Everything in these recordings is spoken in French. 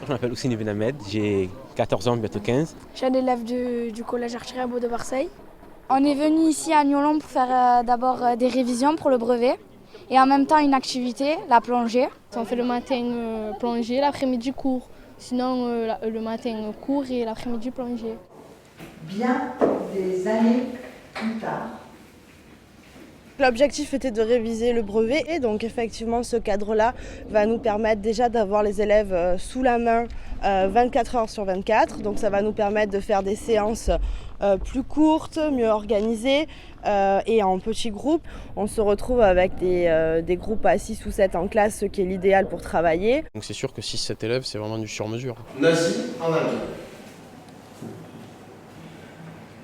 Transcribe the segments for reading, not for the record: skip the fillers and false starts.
Je m'appelle Oussini Ben Ahmed, j'ai 14 ans, bientôt 15. Je suis un élève du collège Archery à Beau de Marseille. On est venu ici à Niolon pour faire d'abord des révisions pour le brevet et en même temps une activité, la plongée. On fait le matin plongée, l'après-midi cours. Sinon le matin cours et l'après-midi plongée. Bien des années plus tard. L'objectif était de réviser le brevet et donc effectivement ce cadre-là va nous permettre déjà d'avoir les élèves sous la main 24 heures sur 24. Donc ça va nous permettre de faire des séances plus courtes, mieux organisées et en petits groupes. On se retrouve avec des groupes à 6 ou 7 en classe, ce qui est l'idéal pour travailler. Donc c'est sûr que 6-7 élèves, c'est vraiment du sur-mesure. Nazi en avant.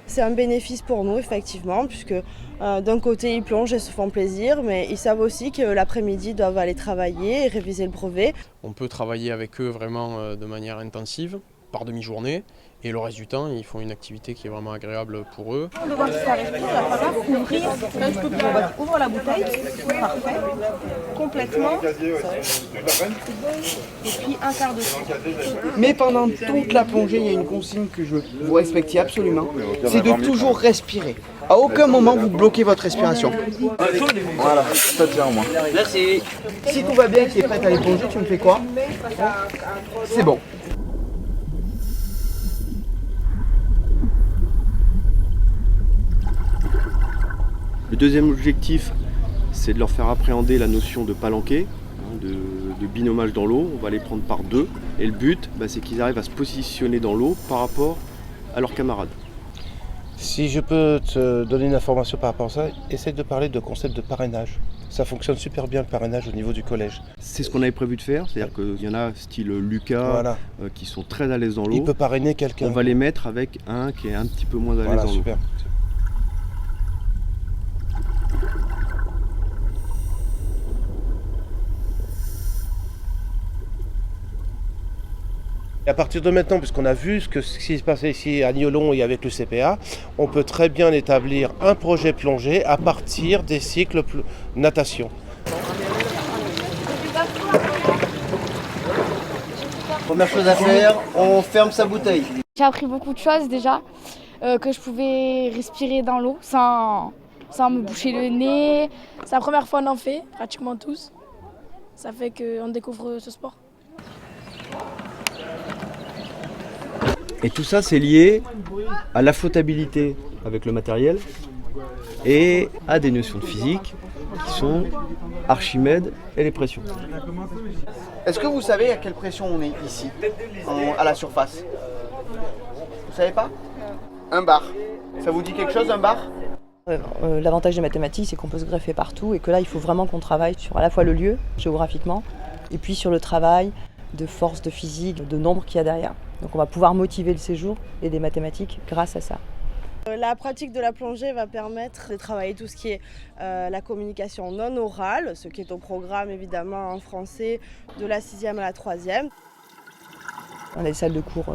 C'est un bénéfice pour nous, effectivement, puisque d'un côté, ils plongent et se font plaisir, mais ils savent aussi que l'après-midi, ils doivent aller travailler et réviser le brevet. On peut travailler avec eux vraiment de manière intensive, par demi-journée, et le reste du temps, ils font une activité qui est vraiment agréable pour eux. On va voir si ça respire, il va falloir ouvrir. Ouvre la bouteille, parfait, complètement. Et puis un quart de temps. Mais pendant toute la plongée, il y a une consigne que je vous respecte absolument, c'est de toujours respirer. À aucun moment vous bloquez votre respiration. Voilà, ça tient au moins. Merci. Si tout va bien, qui est prêt à aller plonger, tu me fais quoi? C'est bon. Le deuxième objectif, c'est de leur faire appréhender la notion de palanquée, de binomage dans l'eau. On va les prendre par deux. Et le but, c'est qu'ils arrivent à se positionner dans l'eau par rapport à leurs camarades. Si je peux te donner une information par rapport à ça, essaye de parler de concept de parrainage. Ça fonctionne super bien le parrainage au niveau du collège. C'est ce qu'on avait prévu de faire, c'est-à-dire qu'il y en a style Lucas, voilà, qui sont très à l'aise dans l'eau. Il peut parrainer quelqu'un. On va les mettre avec un qui est un petit peu moins à l'aise voilà, dans l'eau. Super. Et à partir de maintenant, puisqu'on a vu ce qui se passait ici à Niolon et avec le CPA, on peut très bien établir un projet plongée à partir des cycles natation. Première chose à faire, on ferme sa bouteille. J'ai appris beaucoup de choses déjà, que je pouvais respirer dans l'eau sans me boucher le nez. C'est la première fois qu'on en fait, pratiquement tous. Ça fait qu'on découvre ce sport. Et tout ça, c'est lié à la flottabilité avec le matériel et à des notions de physique qui sont Archimède et les pressions. Est-ce que vous savez à quelle pression on est ici, à la surface? Vous savez pas? Un bar. Ça vous dit quelque chose, un bar? L'avantage des mathématiques, c'est qu'on peut se greffer partout et que là, il faut vraiment qu'on travaille sur à la fois le lieu, géographiquement, et puis sur le travail de force, de physique, de nombre qu'il y a derrière. Donc on va pouvoir motiver le séjour et des mathématiques grâce à ça. La pratique de la plongée va permettre de travailler tout ce qui est la communication non orale, ce qui est au programme évidemment en français de la 6e à la 3e. On a des salles de cours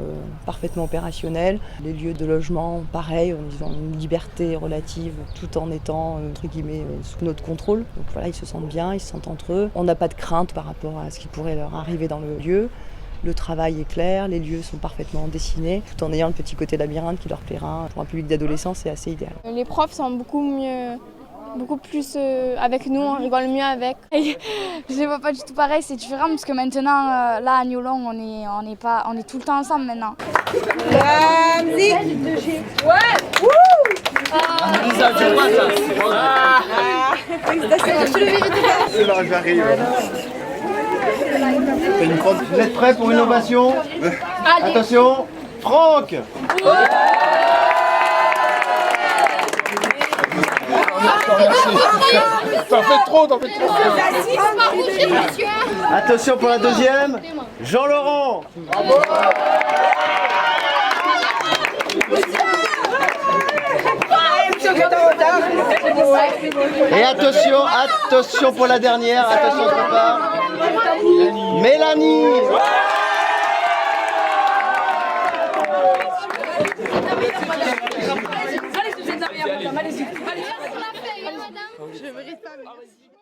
parfaitement opérationnelles, les lieux de logement pareil, ils ont une liberté relative tout en étant entre guillemets sous notre contrôle. Donc voilà, ils se sentent bien, ils se sentent entre eux. On n'a pas de crainte par rapport à ce qui pourrait leur arriver dans le lieu. Le travail est clair, les lieux sont parfaitement dessinés, tout en ayant le petit côté labyrinthe qui leur plaira. Pour un public d'adolescents, c'est assez idéal. Les profs sont beaucoup plus avec nous, on rigole mieux avec. Je les vois pas du tout pareil, c'est différent parce que maintenant, là à Niolon, on est tout le temps ensemble maintenant. La musique. Ouais. Vous êtes prêts pour une ovation? Attention, Franck! T'en fais trop. Attention pour la deuxième, Jean-Laurent! Et attention pour la dernière, attention de prépare. Mélanie! Allez, je mérite pas, mais merci.